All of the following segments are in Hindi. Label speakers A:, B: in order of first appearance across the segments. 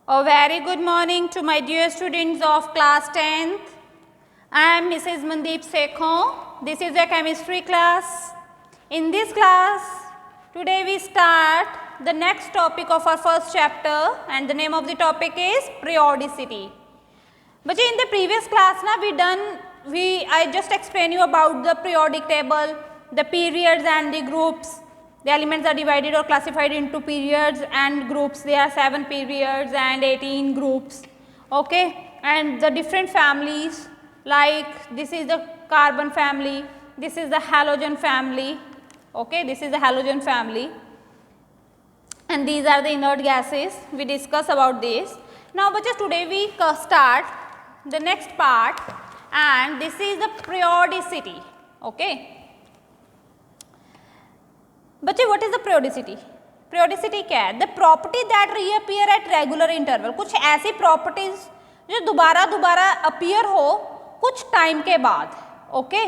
A: A very good morning to my dear students of class 10th. I am Mrs. Mandeep Sekhon. This is a chemistry class. In this class, today we start the next topic of our first chapter and the name of the topic is periodicity. But in the previous class I just explained you about the periodic table, the periods and the groups. The elements are divided or classified into periods and groups. There are 7 periods and 18 groups. Okay, and the different families, like this is the carbon family, this is the halogen family. Okay, this is the halogen family, and these are the inert gases. We discuss about this. Now, bachas, today we start the next part, and this is the periodicity. Okay. बच्चे what is the periodicity? periodicity क्या है? The property that reappear eight regular interval, कुछ ऐसी प्रॉपर्टीज जो दोबारा अपीयर हो कुछ टाइम के बाद. ओके,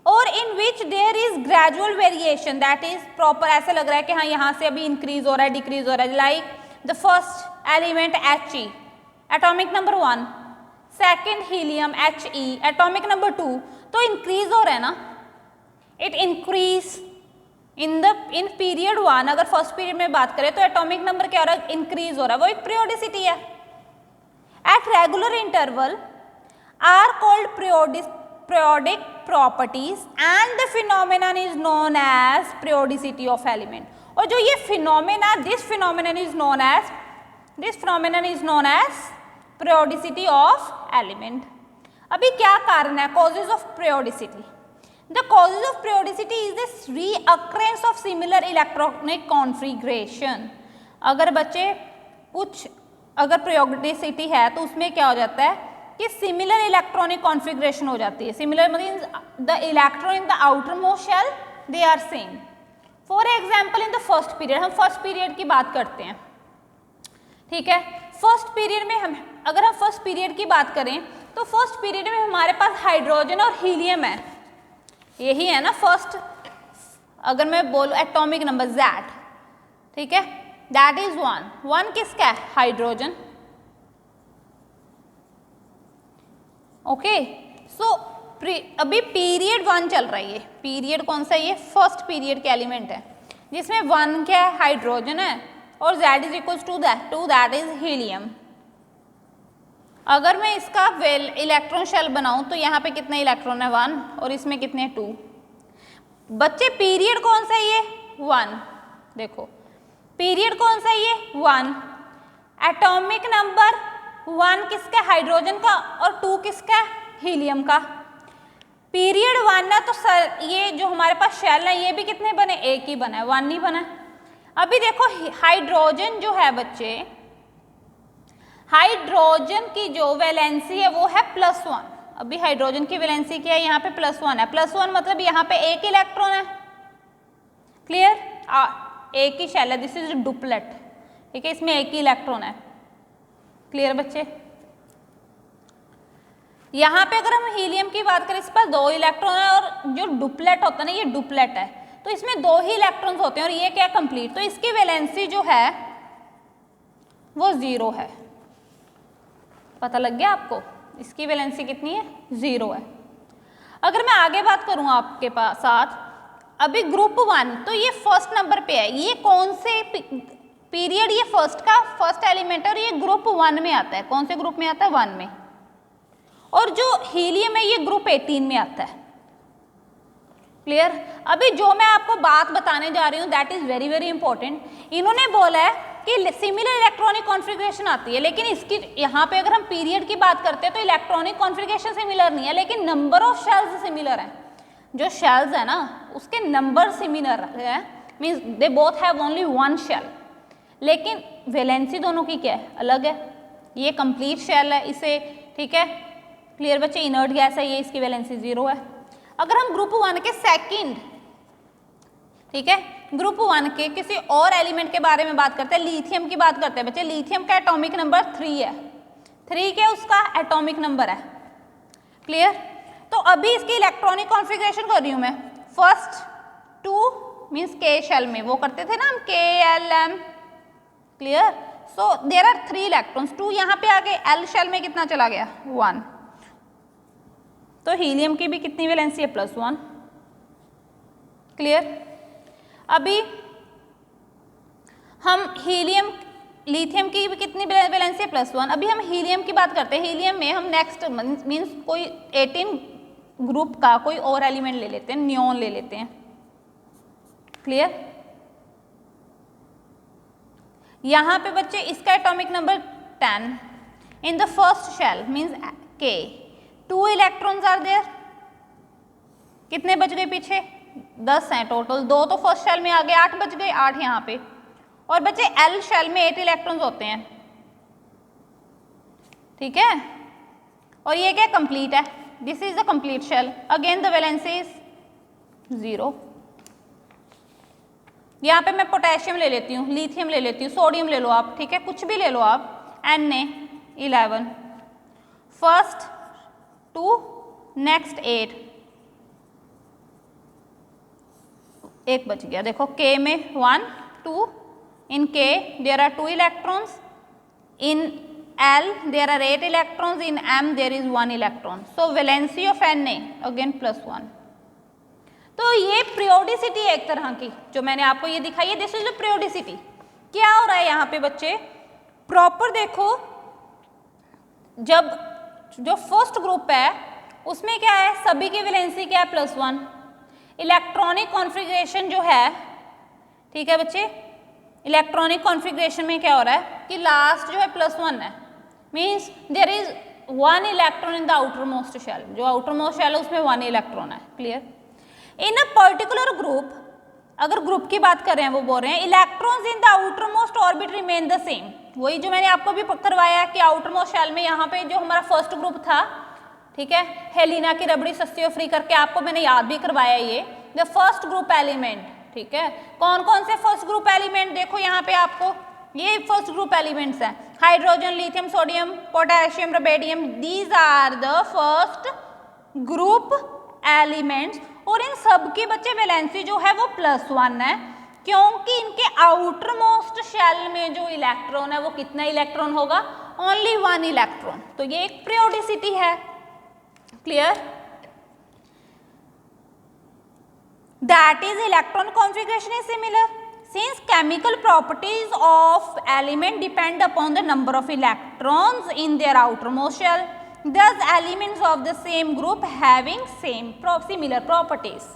A: और in which there is gradual variation, that is proper. ऐसे लग रहा है कि हाँ यहाँ से अभी इंक्रीज हो रहा है, डिक्रीज हो रहा है. Like the first element He, atomic number 1, second helium He, atomic number 2. तो इंक्रीज हो रहा है ना, इट इंक्रीज इन पीरियड 1. अगर फर्स्ट पीरियड में बात करें तो एटॉमिक नंबर क्या हो रहा है? इंक्रीज हो रहा है. वो एक पीरियोडिसिटी है. At regular interval are called periodic properties and the phenomenon is known as periodicity of element. और जो ये phenomena, this phenomenon is known as periodicity of element. अभी क्या कारण है? causes of periodicity. The causes of periodicity is this reoccurrence of similar electronic configuration. अगर बच्चे अगर periodicity है तो उसमें क्या हो जाता है कि similar electronic configuration हो जाती है. Similar means the electron in the outermost shell they are same. For example, in the first period, हम first period की बात करते हैं. ठीक है, फर्स्ट पीरियड में अगर हम फर्स्ट पीरियड की बात करें तो फर्स्ट पीरियड में हमारे पास हाइड्रोजन और हीलियम है. यही है ना फर्स्ट. अगर मैं बोलूं एटॉमिक नंबर Z, ठीक है, दैट इज 1 किसका है? हाइड्रोजन. ओके, सो अभी पीरियड 1 चल रही है. पीरियड कौन सा? ये फर्स्ट पीरियड के एलिमेंट है जिसमें 1 क्या है? हाइड्रोजन है, और Z is equal to that is helium. अगर मैं इसका इलेक्ट्रॉन शेल बनाऊं तो यहाँ पे कितने इलेक्ट्रॉन है? 1, और इसमें कितने? 2. बच्चे पीरियड कौन सा है? ये 1. देखो पीरियड कौन सा है? ये 1. एटॉमिक नंबर 1 किसका? हाइड्रोजन का, और 2 किसका? हीलियम का. पीरियड 1 ना, तो सर ये जो हमारे पास शेल है ये भी कितने बने? एक ही बना है, 1 नहीं बना. अभी देखो हाइड्रोजन जो है बच्चे, हाइड्रोजन की जो वैलेंसी है वो है +1. अभी हाइड्रोजन की वैलेंसी क्या है? यहाँ पे +1 है. +1 मतलब यहाँ पे एक इलेक्ट्रॉन है. क्लियर? एक ही शेल है, दिस इज डुप्लेट. ठीक है, इसमें एक ही इलेक्ट्रॉन है. क्लियर बच्चे? यहाँ पे अगर हम हीलियम की बात करें, इस पर 2 इलेक्ट्रॉन है, और जो डुप्लेट होता है ना, ये डुप्लेट है, तो इसमें 2 ही इलेक्ट्रॉन्स होते हैं, और ये क्या? कंप्लीट. तो इसकी वैलेंसी जो है वो 0 है. पता लग गया आपको? इसकी वैलेंसी कितनी है? 0 है. अगर मैं आगे बात करूं आपके पास साथ, अभी ग्रुप 1, तो ये फर्स्ट नंबर पे है. ये कौन से पीरियड? ये फर्स्ट एलिमेंट है, और ये ग्रुप 1 में आता है. कौन से ग्रुप में आता है? 1 में. और जो हीलियम है ये ग्रुप 18 में आता है. क्लियर? अभी जो मैं आपको बात बताने जा रही हूँ that is very very important. इन्होंने बोला है कि सिमिलर इलेक्ट्रॉनिक कॉन्फ़िगरेशन आती है, लेकिन इसकी यहाँ पे अगर हम पीरियड की बात करते हैं तो इलेक्ट्रॉनिक कॉन्फ़िगरेशन सिमिलर नहीं है, लेकिन नंबर ऑफ शेल्स सिमिलर है. जो शेल्स है ना उसके नंबर सिमिलर है, means they both have only 1 shell, लेकिन वैलेंसी दोनों की क्या है? अलग है. ये कंप्लीट शेल है इसे. ठीक है, क्लियर बच्चे? इनर्ट गैस है ये, इसकी वैलेंसी 0 है. अगर हम ग्रुप 1 के सेकेंड, ठीक है, ग्रुप 1 के किसी और एलिमेंट के बारे में बात करते हैं, लिथियम की बात करते हैं बच्चे. लिथियम का एटॉमिक नंबर 3 है. 3 क्या उसका एटॉमिक नंबर है. क्लियर? तो अभी इसकी इलेक्ट्रॉनिक कॉन्फ़िगरेशन कर रही हूं मैं. फर्स्ट 2 मीन्स के शेल में वो करते थे ना हम KLM, clear. So there are 3 electrons, 2 यहाँ पे आ गए, एल शेल में कितना चला गया 1, तो हीलियम की भी कितनी वैलेंसी है +1, क्लियर। अभी हम हीलियम लिथियम की भी कितनी वैलेंसी है +1। अभी हम हीलियम की बात करते हैं। हीलियम में हम नेक्स्ट मीन्स कोई 18 ग्रुप का कोई और एलिमेंट ले लेते हैं, नियॉन ले लेते हैं, क्लियर। यहां पे बच्चे इसका atomic number 10 in the first shell means K, 2 electrons are there, कितने बच गए पीछे 10 हैं टोटल, 2 तो फर्स्ट शेल में आ गए, 8 बच गए, 8 यहाँ पे। और बच्चे L शेल में 8 इलेक्ट्रॉन्स होते हैं, ठीक है। और ये क्या कंप्लीट है, this is the complete shell, again the valency is 0। यहाँ पे मैं पोटेशियम ले लेती हूँ, लिथियम ले लेती हूँ, सोडियम ले लो आप, ठीक है, कुछ भी ले लो आप, Na11, फर्स्ट 2 नेक्स्ट 8, एक बच गया, देखो K में 1 2, in K there are 2 electrons, in L there are 8 electrons, in M there is 1 electron, so valency of Na again +1। तो ये periodicity है एक तरह की, जो मैंने आपको ये दिखाई है, दिस इज द periodicity। क्या हो रहा है यहाँ पे बच्चे, प्रॉपर देखो, जब जो फर्स्ट ग्रुप है उसमें क्या है, सभी की वैलेंसी क्या है +1, इलेक्ट्रॉनिक कॉन्फ़िगरेशन जो है, ठीक है बच्चे, इलेक्ट्रॉनिक कॉन्फ़िगरेशन में क्या हो रहा है कि लास्ट जो है +1 है, means there is 1 electron in the outer most shell, जो आउटर मोस्ट शेल है उसमें 1 इलेक्ट्रॉन है, clear. In a particular group, अगर ग्रुप की बात कर रहे हैं, वो बोल रहे हैं electrons in the outer most orbit remain the same, वही जो मैंने आपको भी करवाया कि आउटर मोस्ट शेल में यहाँ पे जो हमारा फर्स्ट ग्रुप था, ठीक है, हेलिना की रबड़ी सस्ती और फ्री करके आपको मैंने याद भी करवाया, ये द फर्स्ट ग्रुप एलिमेंट, ठीक है। कौन कौन से फर्स्ट ग्रुप एलिमेंट, देखो यहाँ पे आपको ये फर्स्ट ग्रुप एलिमेंट्स हैं, hydrogen, lithium, sodium, potassium, rubidium, these are the first group elements. और इन सब की बच्चे वैलेंसी जो है वो +1 है, क्योंकि इनके आउटर मोस्ट शेल में जो इलेक्ट्रॉन है वो कितना इलेक्ट्रॉन होगा, ओनली 1 इलेक्ट्रॉन। तो ये एक पीरियोडिसिटी है, clear. That is electron configuration is similar since chemical properties of element depend upon the number of electrons in their outermost shell, thus elements of the same group having similar properties।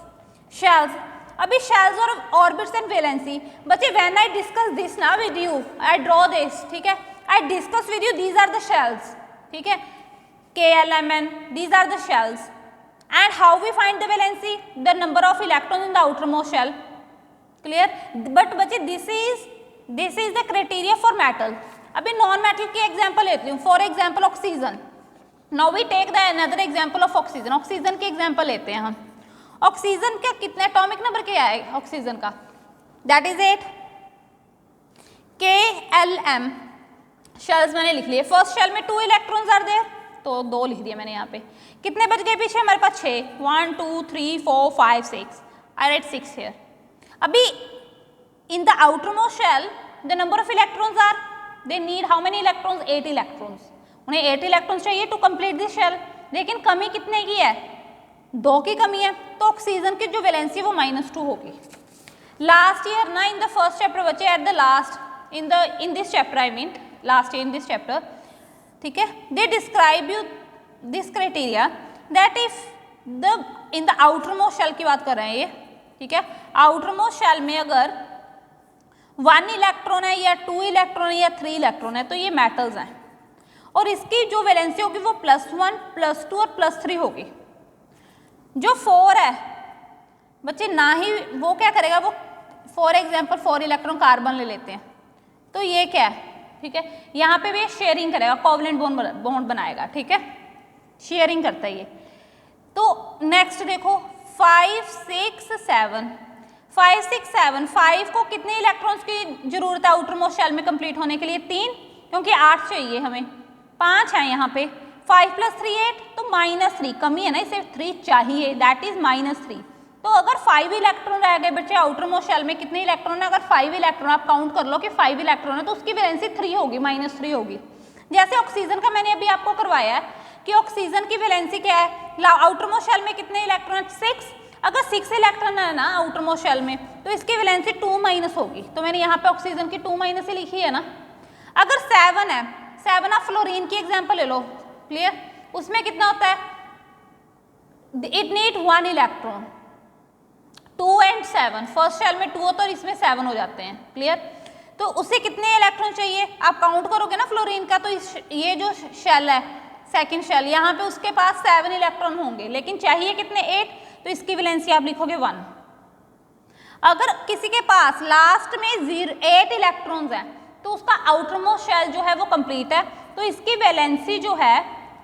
A: Shells, अभी shells और orbits and valency बच्चे, when I discuss this now with you, I draw this, ठीक है, I discuss with you, these are the shells, ठीक है, KLMN, these are the shells। And how we find the valency, the number of electrons in the outermost shell, clear। But बच्चे this is the criteria for metal। अभी नॉन मेटल की एग्जांपल लेती हूँ, for example oxygen. Now we take the another example of oxygen. Oxygen की एग्जांपल लेते हैं हम। ऑक्सीजन का कितना एटॉमिक नंबर क्या है ऑक्सीजन का, दैट इज 8। KLM शेल्स मैंने लिख लिए, फर्स्ट शेल में 2 इलेक्ट्रॉन्स आर देयर, तो 2 लिख दिया मैंने यहाँ पे। कितने बच गए पीछे हमारे पास 6, 1 2 3 4 5 6, आई राइट 6 हियर। अभी in the outermost shell the number of electrons are, they need how many electrons, 8 electrons, उन्हें 8 इलेक्ट्रॉन्स चाहिए टू कंप्लीट दिस शेल। लेकिन कमी कितने की है, 2 की कमी है, तो ऑक्सीजन की जो वैलेंसी है वो -2 होगी। लास्ट ईयर ना इन द फर्स्ट चैप्टर बच्चे, at the last in this chapter, I mean last year in this chapter, ठीक है, they describe you this criteria that if the in the outermost shell की बात कर रहे हैं ये, ठीक है, आउटरमोस्ट शेल में अगर 1 इलेक्ट्रॉन है या 2 इलेक्ट्रॉन है या 3 इलेक्ट्रॉन है तो ये मेटल्स हैं, और इसकी जो वैलेंसी होगी वो +1 +2 और +3 होगी। जो 4 है बच्चे, ना ही वो क्या करेगा, वो फॉर एग्जाम्पल 4 इलेक्ट्रॉन कार्बन ले लेते हैं, तो ये क्या है, ठीक है, यहाँ पे भी शेयरिंग करेगा, कोवलेंट बॉन्ड बनाएगा, ठीक है, शेयरिंग करता है ये। तो नेक्स्ट देखो 5 6 7, 5 6 7, 5 को कितने इलेक्ट्रॉन्स की जरूरत है आउटर मोस्ट शेल में कंप्लीट होने के लिए, 3, क्योंकि 8 चाहिए हमें, 5 है यहाँ पे, 5 + 3 8, तो -3 कमी है ना, इसे 3 चाहिए, दैट इज -3, तो अगर 5 इलेक्ट्रॉन रह गए बच्चे आउटर मोस्ट शेल में, कितने इलेक्ट्रॉन है, अगर 5 इलेक्ट्रॉन आप काउंट कर लो कि 5 इलेक्ट्रॉन है तो उसकी वैलेंसी 3 होगी, -3 होगी। जैसे ऑक्सीजन का मैंने अभी आपको करवाया है कि ऑक्सीजन की वैलेंसी क्या है, आउटर मोस्ट शेल में कितने इलेक्ट्रॉन, 6। अगर 6 इलेक्ट्रॉन है ना आउटर मोस्ट शेल में तो इसकी वैलेंसी 2- होगी, तो मैंने यहाँ पे ऑक्सीजन की 2- ही लिखी है ना। अगर 7 है, 7 आप फ्लोरीन की एग्जांपल ले लो, क्लियर, उसमें कितना होता है, it need 1 electron, 2 and 7, first shell में 2 होता है और इसमें 7 हो जाते हैं, क्लियर। तो उसे कितने इलेक्ट्रॉन चाहिए, आप काउंट करोगे ना फ्लोरीन का, तो ये जो शेल है सेकंड शेल, यहाँ पे उसके पास 7 इलेक्ट्रॉन होंगे, लेकिन चाहिए कितने, 8, तो इसकी वैलेंसी आप लिखोगे 1। अगर किसी के पास लास्ट में 8 इलेक्ट्रॉन्स हैं तो उसका आउटर मोस्ट शेल जो है वो कंप्लीट है, तो इसकी वैलेंसी जो है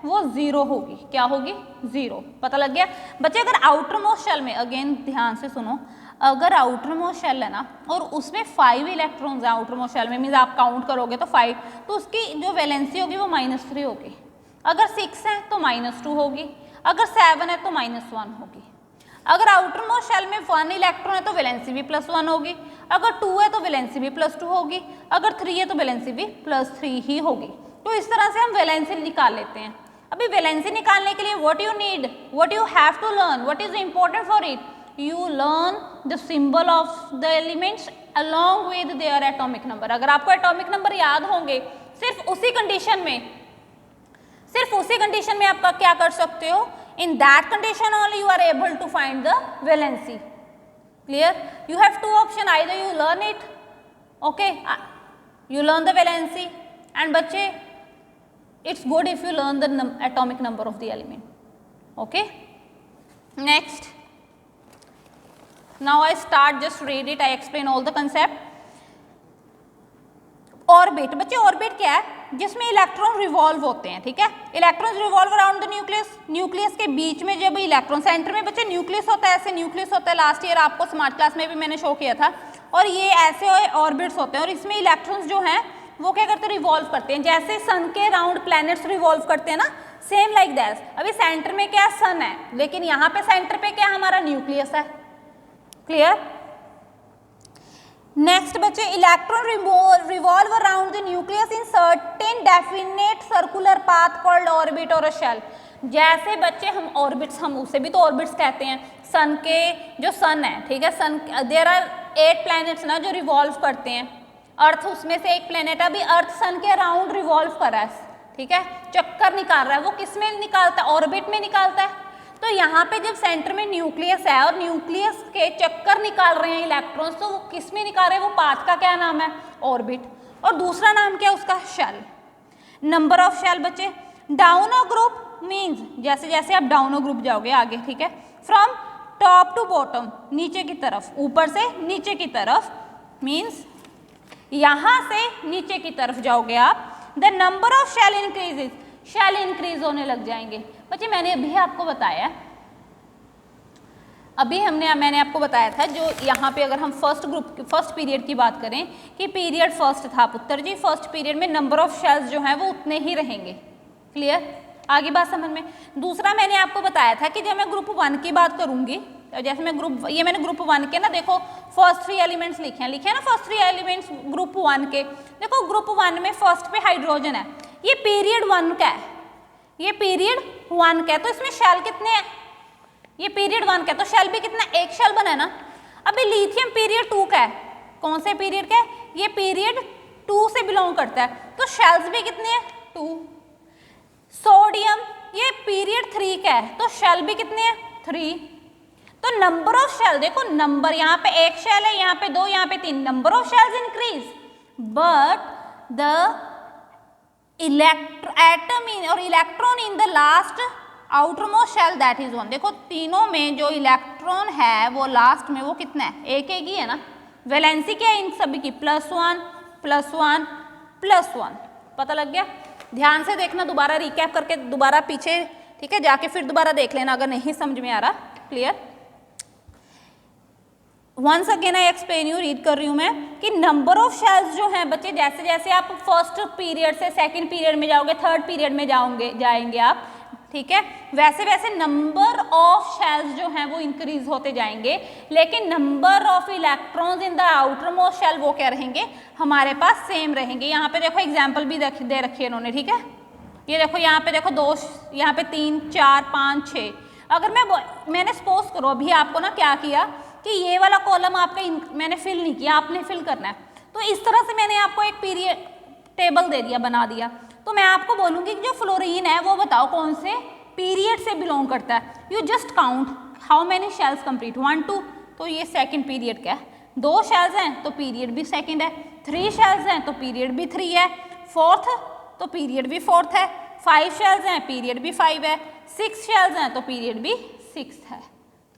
A: वो 0 होगी, क्या होगी, 0। पता लग गया बच्चे। अगर आउटर मोस्ट शेल में, अगेन ध्यान से सुनो, अगर आउटर मोस्ट शेल है ना और उसमें 5 इलेक्ट्रॉन्स हैं आउटर मोस्ट शेल में, मीन्स आप काउंट करोगे तो 5, तो उसकी जो वैलेंसी होगी वो -3 होगी। अगर 6 है तो -2 होगी, अगर 7 है तो -1 होगी। अगर आउटर मोस्ट शेल में 1 इलेक्ट्रॉन है तो वैलेंसी भी +1 होगी, अगर 2 है तो वैलेंसी भी +2 होगी, अगर 3 है तो वैलेंसी भी +3 ही होगी। तो इस तरह से हम वैलेंसी निकाल लेते हैं। अभी वैलेंसी निकालने के लिए what you need, what you have to learn, what is important for it, you learn the symbol of the elements along with their atomic number. अगर आपको एटॉमिक नंबर याद होंगे, सिर्फ उसी कंडीशन में आप क्या कर सकते हो, in that condition only you are able to find the valency, clear। you have 2 option, either you learn it, okay, you learn the valency, and बच्चे it's good if you learn the atomic number of the element, okay। next, now I start, just read it, I explain all the concept। Orbit, बच्चे ऑर्बिट क्या है, जिसमें इलेक्ट्रॉन रिवॉल्व होते हैं, ठीक है। Electrons revolve around the nucleus, nucleus के बीच में जब इलेक्ट्रॉन, सेंटर में बच्चे न्यूक्लियस होता है, ऐसे न्यूक्लियस होता है, लास्ट ईयर आपको स्मार्ट क्लास में भी मैंने शो किया था, और ये ऐसे ऑर्बिट्स होते हैं और इसमें इलेक्ट्रॉन्स जो हैं वो क्या करते हैं, रिवॉल्व करते हैं, जैसे सन के राउंड प्लैनेट्स रिवॉल्व करते हैं ना, सेम लाइक दैट। अभी सेंटर में क्या सन है, लेकिन यहाँ पे सेंटर पे क्या हमारा न्यूक्लियस है, क्लियर। नेक्स्ट बच्चे, electron revolve around the nucleus in certain definite circular path called orbit और अ शेल। जैसे बच्चे हम ऑर्बिट्स, हम उसे भी तो ऑर्बिट्स कहते हैं, सन के जो सन है, ठीक है, सन देयर आर 8 प्लैनेट्स ना जो रिवॉल्व करते हैं, अर्थ उसमें से एक प्लैनेट है, अभी अर्थ सन के अराउंड रिवॉल्व कर रहा है, ठीक है, चक्कर निकाल रहा है, वो किस में निकालता है, ऑर्बिट में निकालता है। तो यहाँ पे जब सेंटर में न्यूक्लियस है और न्यूक्लियस के चक्कर निकाल रहे हैं इलेक्ट्रॉन्स, तो वो किस में निकाल रहे हैं, वो पाथ का क्या नाम है, ऑर्बिट, और दूसरा नाम क्या है उसका, शेल। नंबर ऑफ शेल बच्चे, डाउन अ ग्रुप मीन्स जैसे जैसे आप डाउन अ ग्रुप जाओगे आगे, ठीक है, फ्रॉम टॉप टू बॉटम, नीचे की तरफ, ऊपर से नीचे की तरफ, मीन्स यहाँ से नीचे की तरफ जाओगे आप, the number of shell increases, shell increase होने लग जाएंगे। बच्चे मैंने अभी आपको बताया, मैंने आपको बताया था, जो यहाँ पे अगर हम फर्स्ट पीरियड की बात करें कि पीरियड फर्स्ट था पुत्र जी, फर्स्ट पीरियड में नंबर ऑफ शेल्स जो हैं वो उतने ही रहेंगे, क्लियर, आगे बात समझ में। दूसरा मैंने आपको बताया था कि जब मैं ग्रुप 1 की बात करूंगी, जैसे मैं मैंने ग्रुप 1 के ना, देखो फर्स्ट 3 एलिमेंट्स लिखे हैं ना, फर्स्ट 3 एलिमेंट्स ग्रुप 1 के, देखो ग्रुप 1 में फर्स्ट पे हाइड्रोजन है, ये पीरियड 1 का है, ये पीरियड 1 का है, तो इसमें शेल कितने हैं, ये पीरियड 1 का है, तो शेल भी कितना, एक शेल बना है ना। अभी लिथियम पीरियड 2 का है, कौन से पीरियड का है, ये पीरियड 2 से बिलोंग करता है, तो शेल्स भी कितने हैं, 2। सोडियम ये पीरियड 3 का है, तो शेल भी कितने हैं, 3। तो नंबर ऑफ शेल, देखो नंबर, यहाँ पे एक शेल है, यहाँ पे 2, यहाँ पे 3, number of shells increase, but the atom in और electron in the last outer most shell that is 1। देखो तीनों में जो इलेक्ट्रॉन है वो लास्ट में वो कितना है, एक ही है ना। वैलेंसी क्या है इन सभी की, +1 +1 +1। पता लग गया, ध्यान से देखना, दोबारा रिकैप करके दोबारा पीछे, ठीक है, जाके फिर दोबारा देख लेना अगर नहीं समझ में आ रहा, clear. Once again I explain you, read कर रही हूँ मैं कि नंबर ऑफ शेल्स जो हैं बच्चे, जैसे जैसे आप फर्स्ट पीरियड से सेकंड पीरियड में जाओगे, थर्ड पीरियड में जाएंगे आप, ठीक है। वैसे वैसे नंबर ऑफ शेल्स जो हैं वो इंक्रीज होते जाएंगे, लेकिन number of electrons in the outer most shell वो क्या रहेंगे, हमारे पास सेम रहेंगे। यहाँ पे देखो एग्जांपल भी दे रखी है इन्होंने, ठीक है। ये देखो यहाँ पे देखो 2, यहाँ पे 3, 4, 5, 6। अगर मैंने सपोज करो अभी आपको ना क्या किया कि ये वाला कॉलम आपका मैंने फिल नहीं किया, आपने फिल करना है, तो इस तरह से मैंने आपको एक पीरियड टेबल दे दिया, बना दिया, तो मैं आपको बोलूँगी कि जो फ्लोरीन है वो बताओ कौन से पीरियड से बिलोंग करता है। You just count how many shells complete, 1, 2, तो ये सेकंड पीरियड का है। 2 शेल्स हैं तो पीरियड भी सेकंड है, 3 शेल्स हैं तो पीरियड भी 3 है, 4th तो पीरियड भी 4th है, 5 शेल्स हैं पीरियड भी 5 है, 6 शेल्स हैं तो पीरियड भी 6 है।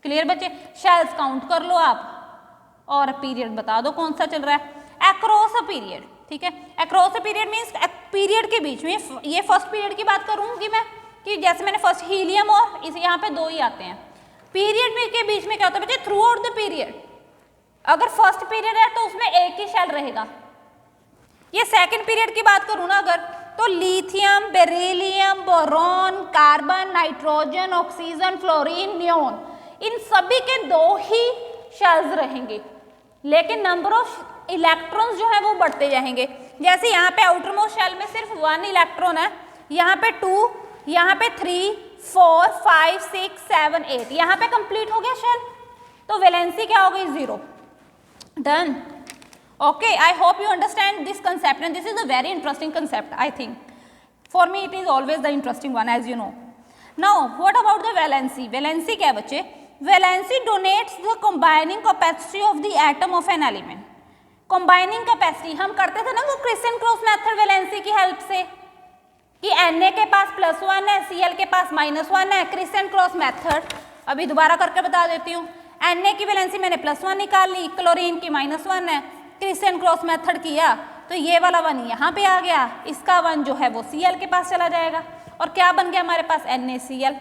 A: क्लियर बच्चे, शेल्स काउंट कर लो आप और पीरियड बता दो कौन सा चल रहा है अक्रॉस अ पीरियड, ठीक है। Across a period means period के बीच में, ये फर्स्ट पीरियड की बात करूंगी मैं कि जैसे मैंने फर्स्ट हीलियम और इस यहाँ पे 2 ही आते हैं। पीरियड में के बीच में क्या होता है बच्चे, थ्रू आउट द पीरियड अगर फर्स्ट पीरियड है तो उसमें एक ही शेल रहेगा। ये सेकंड पीरियड की बात करूँ ना अगर, तो lithium, beryllium, boron, carbon, nitrogen, oxygen, fluorine, neon, इन सभी के 2 ही शेल्स रहेंगे, लेकिन नंबर ऑफ इलेक्ट्रॉन्स जो है वो बढ़ते जाएंगे। जैसे यहाँ पे आउटर मोस्ट शेल में सिर्फ 1 इलेक्ट्रॉन है, यहाँ पे 2, यहाँ पे 3, 4, 5, 6, 7, 8, यहाँ पे कंप्लीट हो गया शेल, तो वैलेंसी क्या हो गई 0। Done. Okay, I hope you understand this concept and this is a very interesting concept, I think. For me, it is always the interesting one, as you know. Now, what about the valency? Valency क्या है बच्चे? Valency donates the combining capacity of the atom of an element. Combining capacity हम करते थे ना वो क्रिस्टन क्रॉस मेथड वैलेंसी की हेल्प से कि Na के पास +1 है, Cl के पास -1 है, क्रिस्टन क्रॉस मेथड। अभी दोबारा करके बता देती हूँ। Na की वैलेंसी मैंने +1 निकाल ली, क्लोरीन की -1 है, क्रिस्टन क्रॉस मेथड किया तो ये वाला 1 यहाँ पे आ गया, इसका 1 जो है वो Cl के पास चला जाएगा और क्या बन गया हमारे पास NaCl।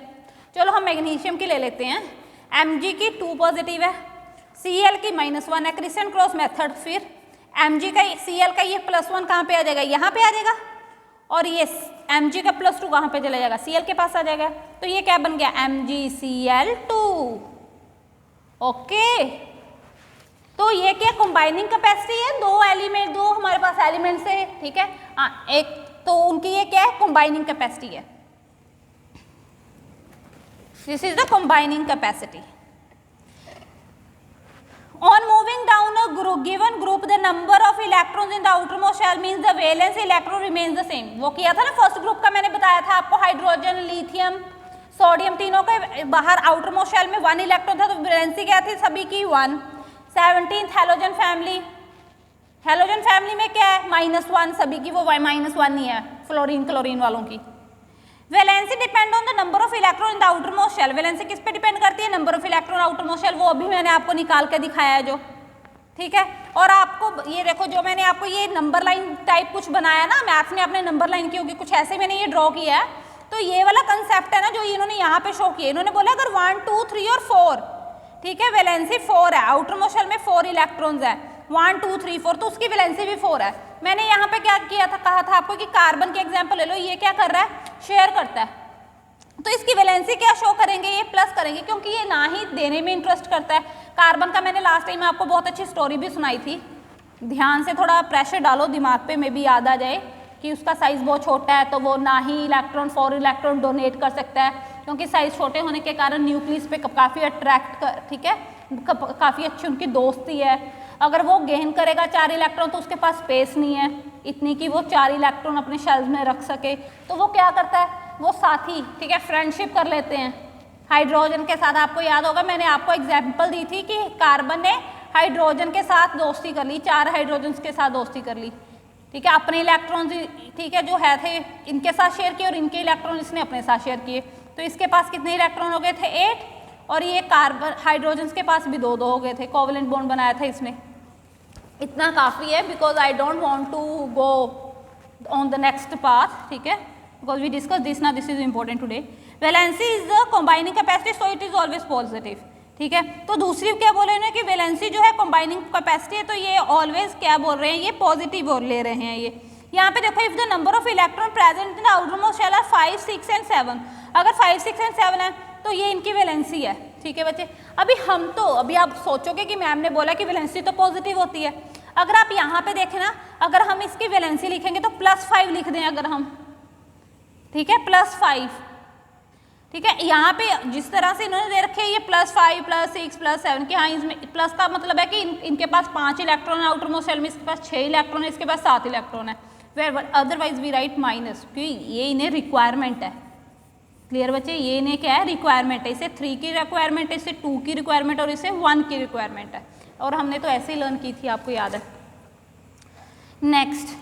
A: चलो हम मैग्नीशियम की ले लेते हैं, Mg की 2 पॉजिटिव है, Cl की -1 है, क्रिस्टन क्रॉस मेथड, फिर Mg का Cl का ये +1 कहाँ पे आ जाएगा, यहाँ पे आ जाएगा, और ये Mg का +2 कहाँ पे चला जाएगा, Cl के पास आ जाएगा, तो ये क्या बन गया MgCl2। ओके, तो ये क्या कंबाइनिंग कैपेसिटी है, 2 एलिमेंट, 2 हमारे पास एलिमेंट्स है, ठीक है। हाँ, एक तो उनकी ये क्या है कंबाइनिंग कैपेसिटी है, this is the combining capacity. On moving down a group, given group, the number of electrons in the outermost shell means the valence electron remains the same। वो किया था ना फर्स्ट ग्रुप का, मैंने बताया था आपको, हाइड्रोजन, लिथियम, सोडियम, तीनों के बाहर आउटरमोस्ट शेल में 1 इलेक्ट्रॉन था, तो वैलेंसी क्या थी सभी की 1। 17th halogen family, halogen family में क्या है -1, सभी की वो -1 ही है, फ्लोरीन क्लोरीन वालों की। Valency depend on the number of electron in the outermost shell. Valency किस पे डिपेंड करती है, number of electron outermost shell, वो अभी मैंने आपको निकाल के दिखाया है जो, ठीक है। और आपको ये देखो जो मैंने आपको ये नंबर लाइन टाइप कुछ बनाया ना, मैथ्स में आपने नंबर लाइन की होगी, कुछ ऐसे मैंने ये ड्रॉ किया है, तो ये वाला कंसेप्ट है ना जो इन्होंने यहाँ पे शो किया, इन्होंने बोला अगर 1, 2, 3 और 4, ठीक है, वैलेंसी 4 है, आउटरमोस्ट शेल में 4 इलेक्ट्रॉन्स है, 1, 2, 3, 4, तो उसकी वैलेंसी भी 4 है। मैंने यहाँ पे क्या किया था, कहा था आपको कि कार्बन के एग्जाम्पल ले लो, ये क्या कर रहा है, शेयर करता है, तो इसकी वैलेंसी क्या शो करेंगे, ये प्लस करेंगे, क्योंकि ये ना ही देने में इंटरेस्ट करता है। कार्बन का मैंने लास्ट टाइम आपको बहुत अच्छी स्टोरी भी सुनाई थी, ध्यान से थोड़ा प्रेशर डालो दिमाग पे, में भी याद आ जाए कि उसका साइज बहुत छोटा है, तो वो ना ही इलेक्ट्रॉन 4 इलेक्ट्रॉन डोनेट कर सकता है, क्योंकि साइज छोटे होने के कारण न्यूक्लियस पे काफ़ी अट्रैक्ट कर, ठीक है, काफ़ी अच्छी उनकी दोस्ती है। अगर वो गेन करेगा 4 इलेक्ट्रॉन तो उसके पास स्पेस नहीं है इतनी कि वो 4 इलेक्ट्रॉन अपने शेल्स में रख सके, तो वो क्या करता है, वो साथी, ठीक है, फ्रेंडशिप कर लेते हैं हाइड्रोजन के साथ। आपको याद होगा मैंने आपको एग्जाम्पल दी थी कि कार्बन ने हाइड्रोजन के साथ दोस्ती कर ली, 4 हाइड्रोजन के साथ दोस्ती कर ली, ठीक है, अपने इलेक्ट्रॉन, ठीक है, जो है थे इनके साथ शेयर किए और इनके इलेक्ट्रॉन इसने अपने साथ शेयर किए, तो इसके पास कितने इलेक्ट्रॉन हो गए थे 8, और ये कार्बन हाइड्रोजन के पास भी 2 हो गए थे, कोवेलेंट बॉन्ड बनाया था इसने। इतना काफ़ी है, because I don't want to go on the next path, ठीक है, बिकॉज वी डिस्कस दिस ना, this is important today. Valency is the combining capacity, so it is always positive, ठीक है। तो दूसरी क्या बोले ना कि वैलेंसी जो है कंबाइनिंग कैपेसिटी है, तो ये ऑलवेज क्या बोल रहे हैं, ये पॉजिटिव और ले रहे हैं। ये यहाँ पे देखो, if the number of electron present in the outermost shell are 5, 6 and 7, अगर 5, 6 एंड 7 है तो ये इनकी वैलेंसी है। ठीक है बच्चे, अभी आप सोचोगे कि मैम ने बोला कि वैलेंसी तो पॉजिटिव होती है। अगर आप यहाँ पे देखें ना, अगर हम इसकी वैलेंसी लिखेंगे तो +5 लिख दें अगर हम, ठीक है, +5, ठीक है। यहाँ पे जिस तरह से इन्होंने दे रखे हैं ये +5, +6, +7 कि हाँ इसमें प्लस का मतलब है कि इनके पास 5 इलेक्ट्रॉन है आउटर मोस्ट शेल में, इसके पास 6 इलेक्ट्रॉन है, इसके पास 7 इलेक्ट्रॉन है। Where otherwise we write minus, क्योंकि ये इन्हें रिक्वायरमेंट है। क्लियर बच्चे, ये इन्हें क्या है, रिक्वायरमेंट है। इसे 3 की रिक्वायरमेंट है, इसे 2 की रिक्वायरमेंट और इसे 1 की रिक्वायरमेंट है। और हमने तो ऐसे ही लर्न की थी, आपको याद है। Next,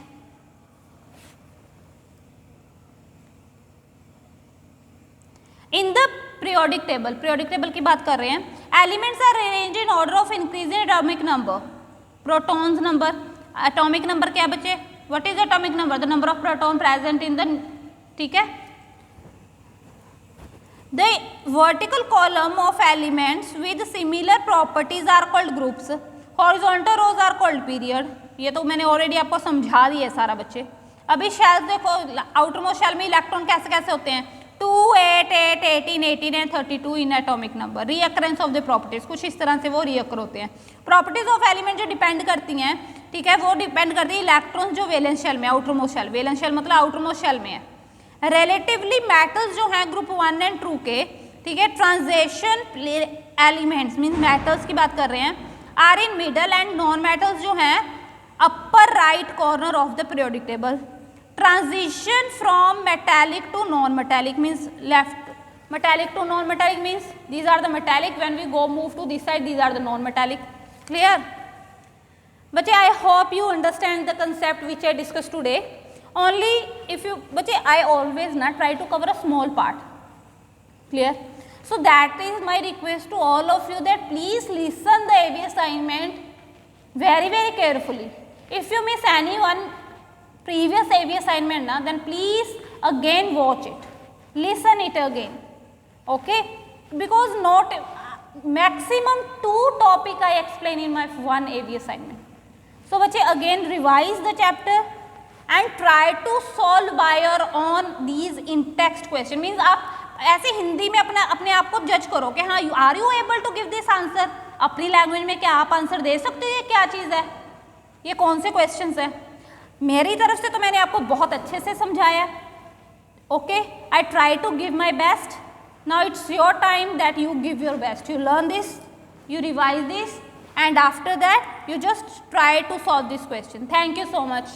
A: in the periodic table की बात कर रहे हैं। Elements are arranged in order of increasing atomic number, protons number. Atomic number क्या बच्चे, what is atomic number, the number of proton present in the, ठीक है। The vertical column of elements with similar properties are called groups, horizontal rows are called period. ये तो मैंने ऑलरेडी आपको समझा दिया है सारा बच्चे। अभी शेल देखो, आउटर मोस्ट शेल में इलेक्ट्रॉन कैसे कैसे होते हैं, 2, 8, 8, 18, 18 and 32 in atomic number. Recurrence of the properties, कुछ इस तरह से वो रीअकर होते हैं। प्रॉपर्टीज ऑफ एलिमेंट जो डिपेंड करती हैं, ठीक है, वो डिपेंड करती है इलेक्ट्रॉन जो वैलेंस शेल में, outer most shell, valence shell मतलब आउटर मोस्ट शेल में है। रिलेटिवली मेटल्स जो हैं ग्रुप 1 एंड 2 के, ठीक है, ट्रांजिशन एलिमेंट्स मीन्स मेटल्स की बात कर रहे हैं, are in middle and non metals जो हैं upper right corner of the periodic table. Transition from metallic to non-metallic means left, metallic to non-metallic means these are the metallic, when we go move to this side these are the non-metallic. Clear? Bache, I hope you understand the concept which I discussed today. Only if you, bache, I always not try to cover a small part. Clear? So that is my request to all of you that please listen the AV assignment very very carefully. If you miss any one previous AV assignment na, then please again watch it, listen it again, okay, because not maximum 2 topic I explain in my one AV assignment. So बच्चे again revise the chapter and try to solve by your own these in text question, means आप ऐसे हिंदी में अपने आप को जज करो कि हाँ are you able to give this answer, अपनी लैंग्वेज में क्या आप आंसर दे सकते हो, ये क्या चीज़ है, ये कौन से क्वेश्चंस हैं। मेरी तरफ से तो मैंने आपको बहुत अच्छे से समझाया, okay, I try to give my best. Now it's your time that you give your best, you learn this, you revise this, and after that you just try to solve this question. Thank you so much.